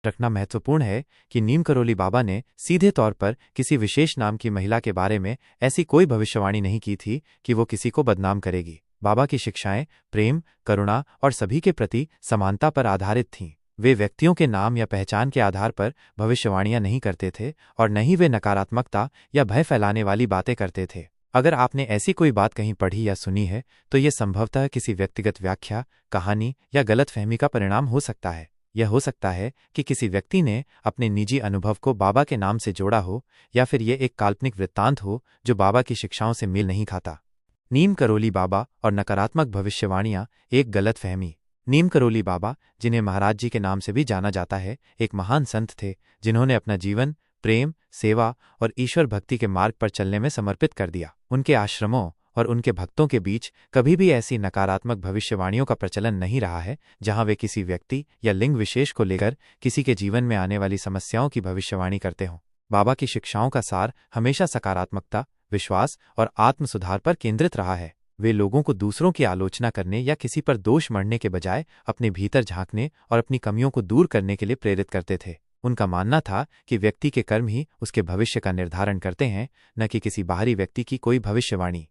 रखना महत्वपूर्ण है कि नीम करोली बाबा ने सीधे तौर पर किसी विशेष नाम की महिला के बारे में ऐसी कोई भविष्यवाणी नहीं की थी कि वो किसी को बदनाम करेगी। बाबा की शिक्षाएं प्रेम, करुणा और सभी के प्रति समानता पर आधारित थीं। वे व्यक्तियों के नाम या पहचान के आधार पर भविष्यवाणियां नहीं करते थे और न ही वे नकारात्मकता या भय फैलाने वाली बातें करते थे। अगर आपने ऐसी कोई बात कहीं पढ़ी या सुनी है तो ये संभवतः किसी व्यक्तिगत व्याख्या, कहानी या गलतफहमी का परिणाम हो सकता है। यह हो सकता है कि किसी व्यक्ति ने अपने निजी अनुभव को बाबा के नाम से जोड़ा हो, या फिर ये एक काल्पनिक वृत्तांत हो जो बाबा की शिक्षाओं से मेल नहीं खाता। नीम करोली बाबा और नकारात्मक भविष्यवाणियां एक गलतफहमी। नीम करोली बाबा, जिन्हें महाराज जी के नाम से भी जाना जाता है, एक महान संत थे जिन्होंने अपना जीवन प्रेम, सेवा और ईश्वर भक्ति के मार्ग पर चलने में समर्पित कर दिया। उनके आश्रमों और उनके भक्तों के बीच कभी भी ऐसी नकारात्मक भविष्यवाणियों का प्रचलन नहीं रहा है जहां वे किसी व्यक्ति या लिंग विशेष को लेकर किसी के जीवन में आने वाली समस्याओं की भविष्यवाणी करते हों। बाबा की शिक्षाओं का सार हमेशा सकारात्मकता, विश्वास और आत्म सुधार पर केंद्रित रहा है। वे लोगों को दूसरों की आलोचना करने या किसी पर दोष मढ़ने के बजाय अपने भीतर झांकने और अपनी कमियों को दूर करने के लिए प्रेरित करते थे। उनका मानना था कि व्यक्ति के कर्म ही उसके भविष्य का निर्धारण करते हैं, न कि किसी बाहरी व्यक्ति की कोई भविष्यवाणी।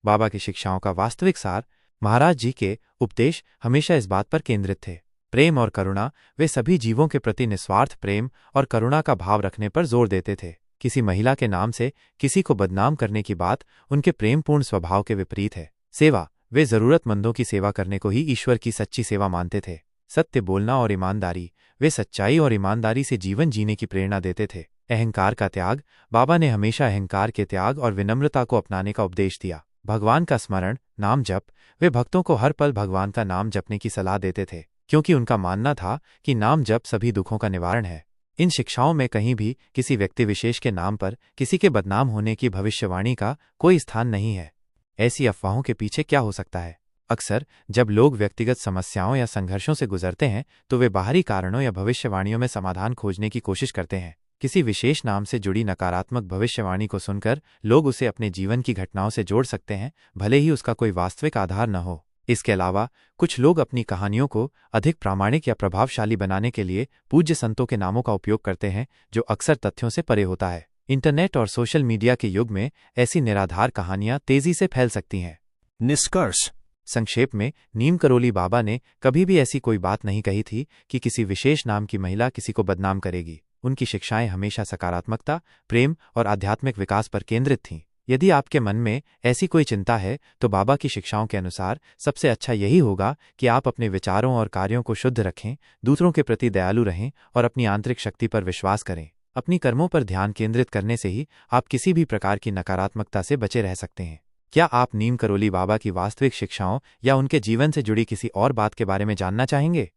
बाबा की शिक्षाओं का वास्तविक सार, महाराज जी के उपदेश हमेशा इस बात पर केंद्रित थे। प्रेम और करुणा। वे सभी जीवों के प्रति निस्वार्थ प्रेम और करुणा का भाव रखने पर जोर देते थे। किसी महिला के नाम से किसी को बदनाम करने की बात उनके प्रेमपूर्ण स्वभाव के विपरीत है। सेवा। वे जरूरतमंदों की सेवा करने को ही ईश्वर की सच्ची सेवा मानते थे। सत्य बोलना और ईमानदारी। वे सच्चाई और ईमानदारी से जीवन जीने की प्रेरणा देते थे। अहंकार का त्याग। बाबा ने हमेशा अहंकार के त्याग और विनम्रता को अपनाने का उपदेश दिया। भगवान का स्मरण, नाम जप। वे भक्तों को हर पल भगवान का नाम जपने की सलाह देते थे, क्योंकि उनका मानना था कि नाम जप सभी दुखों का निवारण है। इन शिक्षाओं में कहीं भी किसी व्यक्ति विशेष के नाम पर किसी के बदनाम होने की भविष्यवाणी का कोई स्थान नहीं है। ऐसी अफवाहों के पीछे क्या हो सकता है? अक्सर जब लोग व्यक्तिगत समस्याओं या संघर्षों से गुजरते हैं तो वे बाहरी कारणों या भविष्यवाणियों में समाधान खोजने की कोशिश करते हैं। किसी विशेष नाम से जुड़ी नकारात्मक भविष्यवाणी को सुनकर लोग उसे अपने जीवन की घटनाओं से जोड़ सकते हैं, भले ही उसका कोई वास्तविक आधार न हो। इसके अलावा कुछ लोग अपनी कहानियों को अधिक प्रामाणिक या प्रभावशाली बनाने के लिए पूज्य संतों के नामों का उपयोग करते हैं, जो अक्सर तथ्यों से परे होता है। इंटरनेट और सोशल मीडिया के युग में ऐसी निराधार कहानियां तेजी से फैल सकती हैं। निष्कर्ष। संक्षेप में, नीम करोली बाबा ने कभी भी ऐसी कोई बात नहीं कही थी कि किसी विशेष नाम की महिला किसी को बदनाम करेगी। उनकी शिक्षाएं हमेशा सकारात्मकता, प्रेम और आध्यात्मिक विकास पर केंद्रित थीं। यदि आपके मन में ऐसी कोई चिंता है तो बाबा की शिक्षाओं के अनुसार सबसे अच्छा यही होगा कि आप अपने विचारों और कार्यों को शुद्ध रखें, दूसरों के प्रति दयालु रहें और अपनी आंतरिक शक्ति पर विश्वास करें। अपनी कर्मों पर ध्यान केंद्रित करने से ही आप किसी भी प्रकार की नकारात्मकता से बचे रह सकते हैं। क्या आप नीम करोली बाबा की वास्तविक शिक्षाओं या उनके जीवन से जुड़ी किसी और बात के बारे में जानना चाहेंगे?